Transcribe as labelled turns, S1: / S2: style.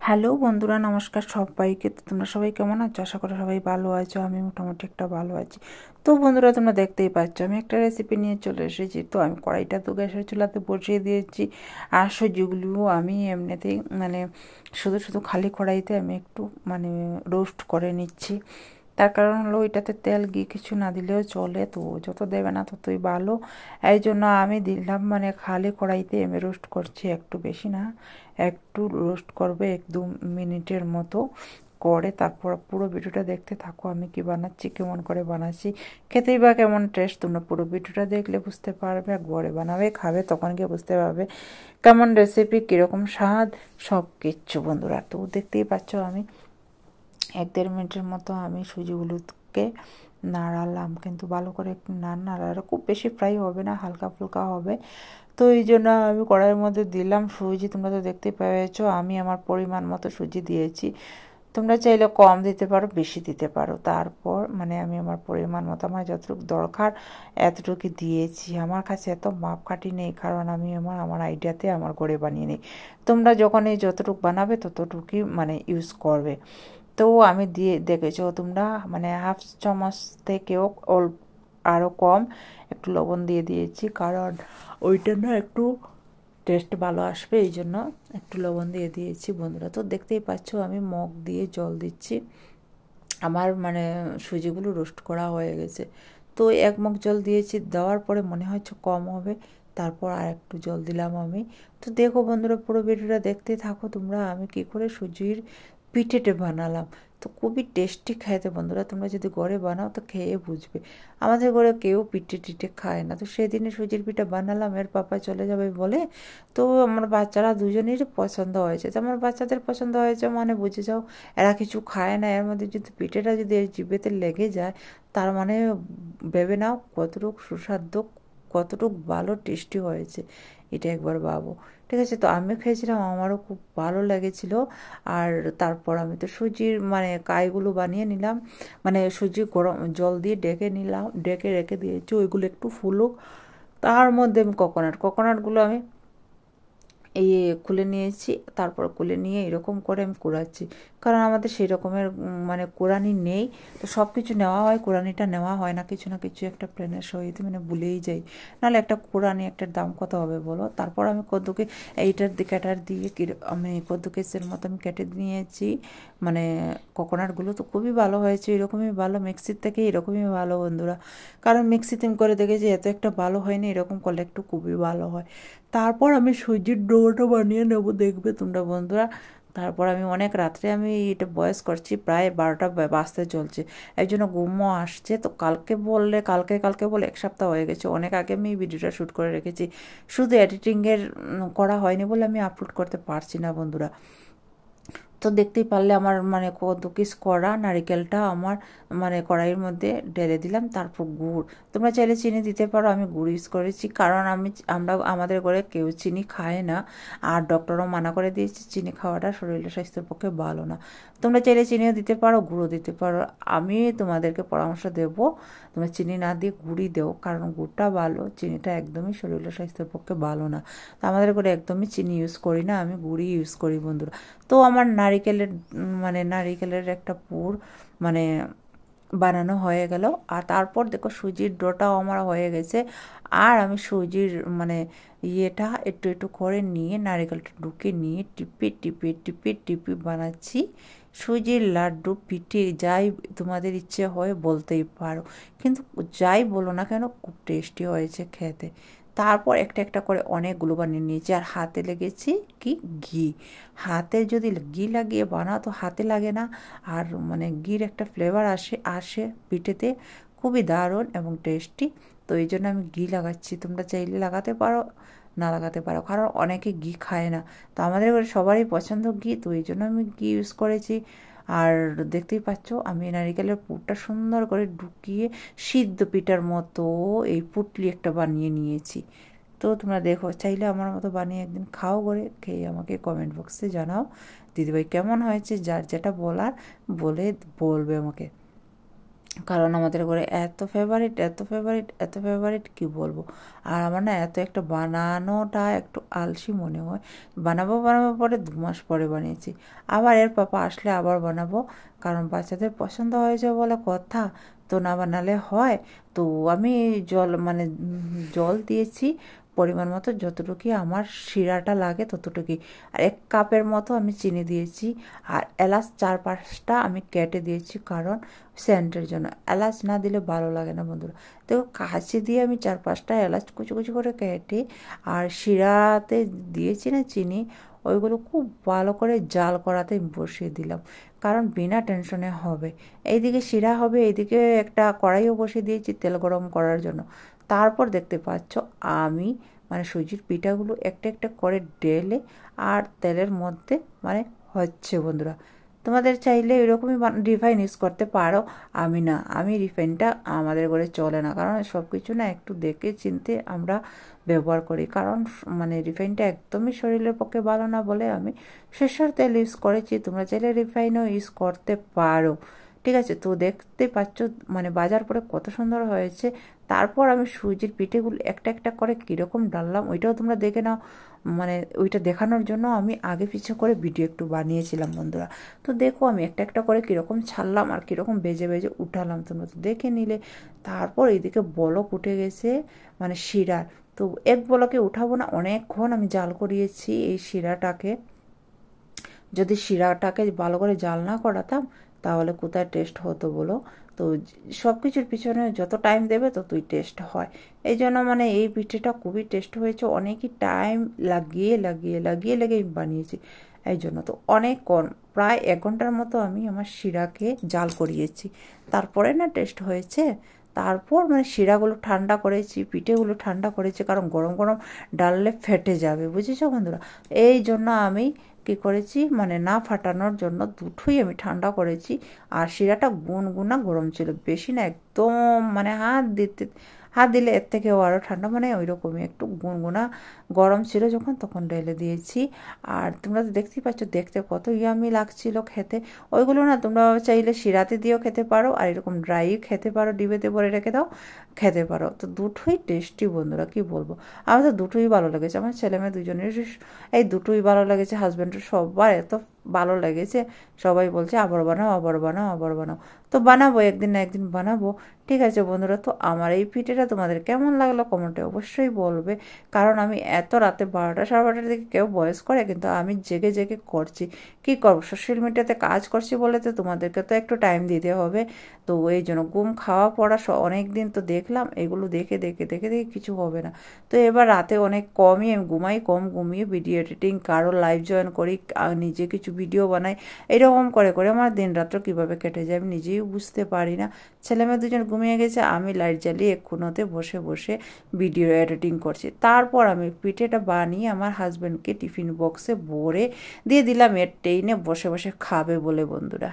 S1: Hello বন্ধুরা, নমস্কার সবাইকে। তো তোমরা সবাই কেমন আছো? আশা করি সবাই ভালো আছো। আমি মোটামুটি একটা ভালো আছি। তো বন্ধুরা, তোমরা দেখতেই পাচ্ছ আমি একটা রেসিপি নিয়ে চলে এসেছি। তো আমি কড়াইটা তো গ্যাসের চুলাতে বসিয়ে দিয়েছি। আর সুজিগুলো আমি এমনিতেই শুধু শুধু খালি কড়াইতে আমি একটু রোস্ট করে নিচ্ছি। তার কারণ হলো ওইটাতে তেল ঘি কিছু না দিলেও চলে, তো যত দেবে না ততই ভালো। এই জন্য আমি দিলাম, খালি কড়াইতে আমি রোস্ট করছি, একটু বেশি না, একটু রোস্ট করবে 1-2 মিনিটের মতো করে। তারপর পুরো ভিডিওটা দেখতে থাকো, আমি কি বানাচ্ছি, কেমন করে বানাচ্ছি, খেতেই বা কেমন টেস্ট। তোমরা পুরো ভিডিওটা দেখলে বুঝতে পারবে, ঘরে বানাবে খাবে তখন গিয়ে বুঝতে পারবে কেমন রেসিপি, কীরকম স্বাদ, সব কিচ্ছু। বন্ধুরা, তো দেখতেই পাচ্ছ আমি 1-1.5 মিনিটের মতো আমি সুজিগুলোকে নাড়ালাম, কিন্তু ভালো করে একটু নাড়ালে খুব বেশি ফ্রাই হবে না, হালকা ফুলকা হবে। তো এই জন্য আমি কড়াইয়ের মধ্যে দিলাম সুজি। তোমরা তো দেখতে পেয়েছো আমি আমার পরিমাণ মতো সুজি দিয়েছি। তোমরা চাইলে কম দিতে পারো, বেশি দিতে পারো। তারপর আমি আমার পরিমাণ মতো, আমার যতটুকু দরকার এতটুকু দিয়েছি। আমার কাছে এত মাপকাঠি নেই, কারণ আমি আমার আইডিয়াতে আমার ঘরে বানিয়ে নিই। তোমরা যখন এই যতটুকু বানাবে ততটুকুই ইউজ করবে। তো আমি দিয়ে দেখেছো তোমরা, হাফ চামচ থেকেও আরও কম একটু লবণ দিয়ে দিয়েছি, কারণ ওইটা না একটু টেস্ট ভালো আসবে, এই জন্য একটু লবণ দিয়ে দিয়েছি। বন্ধুরা, তো দেখতেই পাচ্ছ আমি মগ দিয়ে জল দিচ্ছি। আমার সুজিগুলো রোস্ট করা হয়ে গেছে। তো 1 মগ জল দিয়েছি, দেওয়ার পরে মনে হচ্ছে কম হবে, তারপর আর একটু জল দিলাম আমি। তো দেখো বন্ধুরা, পুরো ভিডিওটা দেখতে থাকো তোমরা, আমি কি করে সুজির পিঠেটা বানালাম। তো খুবই টেস্টি খাইতে। বন্ধুরা, তোমরা যদি ঘরে বানাও তো খেয়ে বুঝবে। আমাদের ঘরে কেউ পিঠে টিঠে খায় না, তো সেদিনে সুজির পিঠা বানালাম, এর পাপা চলে যাবে বলে। তো আমার বাচ্চারা দুজনেরই পছন্দ হয়েছে। তো আমার বাচ্চাদের পছন্দ হয়েছে মানে বুঝে যাও এরা কিছু খায় না। এর মধ্যে যদি পিঠেটা যদি এর জিভেতে লেগে যায়, তার ভেবে নাও কতটুকু সুস্বাদু, কতটুকু ভালো টেস্টি হয়েছে, এটা একবার ভাবো। ঠিক আছে, তো আমি খেয়েছিলাম, আমারও খুব ভালো লেগেছিল। আর তারপর আমি তো সুজির কাইগুলো বানিয়ে নিলাম, সুজি গরম জল দিয়ে ডেকে নিলাম, ডেকে রেখে দিয়েছি ওইগুলো একটু ফুলুক। তার মধ্যে আমি কোকোনাটগুলো আমি এই খুলে নিয়েছি। তারপর খুলে নিয়ে এরকম করে আমি কুড়াচ্ছি, কারণ আমাদের সেই রকমের কুড়ানি নেই। তো সব কিছু নেওয়া হয়, কুড়ানিটা নেওয়া হয় না, কিছু না কিছু একটা প্ল্যানের সহিত ভুলেই যাই। নাহলে একটা কুড়ানি একটার দাম কত হবে বলো। তারপর আমি কদ্দুকে এইটার কাটার দিয়ে আমি কদ্দুকেসের মতো আমি কেটে নিয়েছি কোকোনাটগুলো। তো খুবই ভালো হয়েছে, এরকমই ভালো, মিক্সির থেকে এরকমই ভালো বন্ধুরা। কারণ মিক্সিতে করে দেখেছি এত একটা ভালো হয়নি, এরকম করলে একটু খুবই ভালো হয়। তারপর আমি সুজির ডোটা বানিয়ে নেবো, দেখবে তোমরা বন্ধুরা। তারপর আমি অনেক রাত্রে আমি এটা বয়স করছি, প্রায় 12টা বাজতে চলছে, এই জন্য ঘুমও আসছে। তো কালকে বলে 1 সপ্তাহ হয়ে গেছে, অনেক আগে আমি ভিডিওটা শ্যুট করে রেখেছি, শুধু এডিটিংয়ের করা হয়নি বলে আমি আপলোড করতে পারছি না বন্ধুরা। তো দেখতেই পারলে আমার কত কিস করা নারিকেলটা আমার কড়াইয়ের মধ্যে ঢেলে দিলাম। তারপর গুড়, তোমরা চাইলে চিনি দিতে পারো, আমি গুড় ইউজ করেছি, কারণ আমাদের ঘরে কেউ চিনি খায় না। আর ডক্টরও মানা করে দিয়েছে চিনি খাওয়াটা শরীরের স্বাস্থ্যের পক্ষে ভালো না। তোমরা চাইলে চিনিও দিতে পারো, গুঁড়ো দিতে পারো। আমি তোমাদেরকে পরামর্শ দেব তোমরা চিনি না দিয়ে গুড়ই দেও, কারণ গুড়টা ভালো, চিনিটা একদমই শরীরের স্বাস্থ্যের পক্ষে ভালো না। তো আমাদের ঘরে একদমই চিনি ইউজ করি না, আমি গুড়ই ইউজ করি বন্ধুরা। তো আমার নারিকেলের একটা পুর মানে বানানো হয়ে গেল। আর তারপর দেখো সুজির ডোটাও আমার হয়ে গেছে। আর আমি সুজির ইয়েটা একটু একটু করে নিয়ে নারিকেলটা ঢুকে নিয়ে টিপে টিপে টিপে টিপে বানাচ্ছি সুজির লাড্ডু, পিঠে, যাই তোমাদের ইচ্ছে হয় বলতেই পারো, কিন্তু যাই বলো না কেন খুব টেস্টি হয়েছে খেতে। তারপর একটা একটা করে অনেকগুলো বানিয়ে নিয়েছি। আর হাতে লেগেছি কি ঘি। হাতে যদি ঘি লাগিয়ে বানাও তো হাতে লাগে না, আর ঘির একটা ফ্লেভার আসে পিঠেতে, খুবই দারুণ এবং টেস্টি। তো এই জন্য আমি ঘি লাগাচ্ছি, তোমরা চাইলে লাগাতে পারো, না লাগাতে পারো, কারণ অনেকে ঘি খায় না। তো আমাদের ঘরে সবারই পছন্দ ঘি, তো এই জন্য আমি ঘি ইউজ করেছি। আর দেখতেই পাচ্ছ আমি নারিকেলের পুরটা সুন্দর করে ঢুকিয়ে সিদ্ধ পিঠার মতো এই পুটলি একটা বানিয়ে নিয়েছি। তো তোমরা দেখো, চাইলে আমার মতো বানিয়ে একদিন খাও করে, খেয়ে আমাকে কমেন্ট বক্সে জানাও দিদিভাই কেমন হয়েছে, যার যেটা বলার বলবে আমাকে। কারণ আমাদের ঘরে এত ফেভারিট এত ফেভারিট এত ফেভারিট কী বলবো। আর আমার না এত একটা বানানোটা একটু আলসি মনে হয়। বানাবো বানাবো পরে 2 মাস পরে বানিয়েছি। আবার এর পাপা আসলে আবার বানাবো, কারণ বাচ্চাদের পছন্দ হয়েছে বলে কথা, তো না বানালে হয়। তো আমি জল দিয়েছি পরিমাণ মতো, যতটুকুই আমার শিরাটা লাগে ততটুকুই। আর 1 কাপের মতো আমি চিনি দিয়েছি। আর এলাচ 4-5টা আমি কেটে দিয়েছি, কারণ সেন্টের জন্য। এলাচ না দিলে ভালো লাগে না বন্ধুরা। তো কাঁচি দিয়ে আমি 4-5টা এলাচ কুচি কুচি করে কেটে আর শিরাতে দিয়েছি না চিনি, ওইগুলো খুব ভালো করে জাল করাতে বসিয়ে দিলাম, কারণ বিনা টেনশনে হবে। এইদিকে শিরা হবে, এইদিকে একটা কড়াইও বসিয়ে দিয়েছি তেল গরম করার জন্য। তারপর দেখতে পাচ্ছ আমি সুজির পিঠাগুলো একটা একটা করে ঢেলে আর তেলের মধ্যে হচ্ছে বন্ধুরা। তোমাদের চাইলে এরকমই রিফাইন ইউজ করতে পারো, আমি না, আমি রিফাইনটা আমাদের ঘরে চলে না, কারণ সব কিছু না একটু দেখে চিনতে আমরা ব্যবহার করি। কারণ রিফাইনটা একদমই শরীরের পক্ষে ভালো না বলে আমি সরষের তেল ইউজ করেছি। তোমরা চাইলে রিফাইনও ইউজ করতে পারো, ঠিক আছে। তো দেখতে পাচ্ছ বাজার পরে কত সুন্দর হয়েছে। তারপর আমি সুজির পিঠেগুলো একটা একটা করে কীরকম ডাললাম ওইটাও তোমরা দেখে নাও। ওইটা দেখানোর জন্য আমি আগে পিছে করে ভিডিও একটু বানিয়েছিলাম বন্ধুরা। তো দেখো আমি একটা একটা করে কীরকম ছাড়লাম আর কীরকম বেজে বেজে উঠালাম, তোমরা তো দেখে নিলে। তারপর এইদিকে বলক উঠে গেছে শিরার। তো এক বলকে উঠাবো না, অনেকক্ষণ আমি জাল করিয়েছি এই শিরাটাকে। যদি শিরাটাকে ভালো করে জাল না করাতাম তাহলে কোথায় টেস্ট হতো বলো। তো সব কিছুর পিছনে যত টাইম দেবে ততই টেস্ট হয়। এই জন্য এই পিঠেটা খুবই টেস্ট হয়েছে, অনেকই টাইম লাগিয়ে লাগিয়ে লাগিয়ে লাগিয়ে বানিয়েছি। এই জন্য তো অনেকক্ষণ, প্রায় 1 ঘন্টার মতো আমি আমার শিরাকে জাল করিয়েছি, তারপরে না টেস্ট হয়েছে। তারপর শিরাগুলো ঠান্ডা করেছি, পিঠেগুলো ঠান্ডা করেছি, কারণ গরম গরম ডাললে ফেটে যাবে, বুঝেছো বন্ধুরা। এই জন্য আমি কী করেছি, না ফাটানোর জন্য দুটোই আমি ঠান্ডা করেছি। আর শিরাটা গুনগুনা গরম ছিল, বেশি না, একদম হাত দিলে এর থেকেও আরও ঠান্ডা, ওই রকমই একটু গুনগুনা গরম ছিল যখন, তখন ঢেলে দিয়েছি। আর তোমরা তো দেখতেই পাচ্ছ দেখতে কত ইয়ামি লাগছিল খেতে। ওইগুলো না তোমরা চাইলে শিরাতে দিয়েও খেতে পারো, আর এরকম ড্রাইও খেতে পারো, ডিবেতে ভরে রেখে দাও, খেতে পারো। তো দুটোই টেস্টি বন্ধুরা, কি বলবো। আমার তো দুটোই ভালো লেগেছে, আমার ছেলে মেয়ে দুজনের এই দুটোই ভালো লেগেছে, হাজব্যান্ডের সবার এত ভালো লেগেছে। সবাই বলছে আবার বানাও আবার বানাও আবার বানাও। তো বানাবো, একদিন না একদিন বানাবো, ঠিক আছে বন্ধুরা। তো আমার এই পিঠেটা তোমাদের কেমন লাগলো কমেন্টে অবশ্যই বলবে, কারণ আমি এত রাতে 12টা 12:30টার দিকে কেউ ভয়েস করে, কিন্তু আমি জেগে জেগে করছি। কী করবো, সোশ্যাল মিডিয়াতে কাজ করছি বলে তো তোমাদেরকে তো একটু টাইম দিতে হবে। তো এই জন্য ঘুম খাওয়া পড়া অনেক দিন তো দেখলাম, এগুলো দেখে দেখে দেখে দেখে কিছু হবে না। তো এবার রাতে অনেক কমই আমি ঘুমাই, কম ঘুমিয়ে ভিডিও এডিটিং, কারো লাইভ জয়েন করি, নিজে কিছু ভিডিও বানাই। এরকম করে করে আমার দিন রাত্র কীভাবে কেটে যায় আমি নিজেই বুঝতে পারি না। ছেলেমেয়ে দুজন ঘুমিয়ে গেছে, আমি লাইট জ্বালিয়ে এক্ষুনোতে বসে বসে ভিডিও এডিটিং করছি। তারপর আমি পিঠেটা বানিয়ে আমার হাজব্যান্ডকে টিফিন বক্সে ভরে দিয়ে দিলাম, এর ট্রেনে বসে বসে খাবে বলে বন্ধুরা।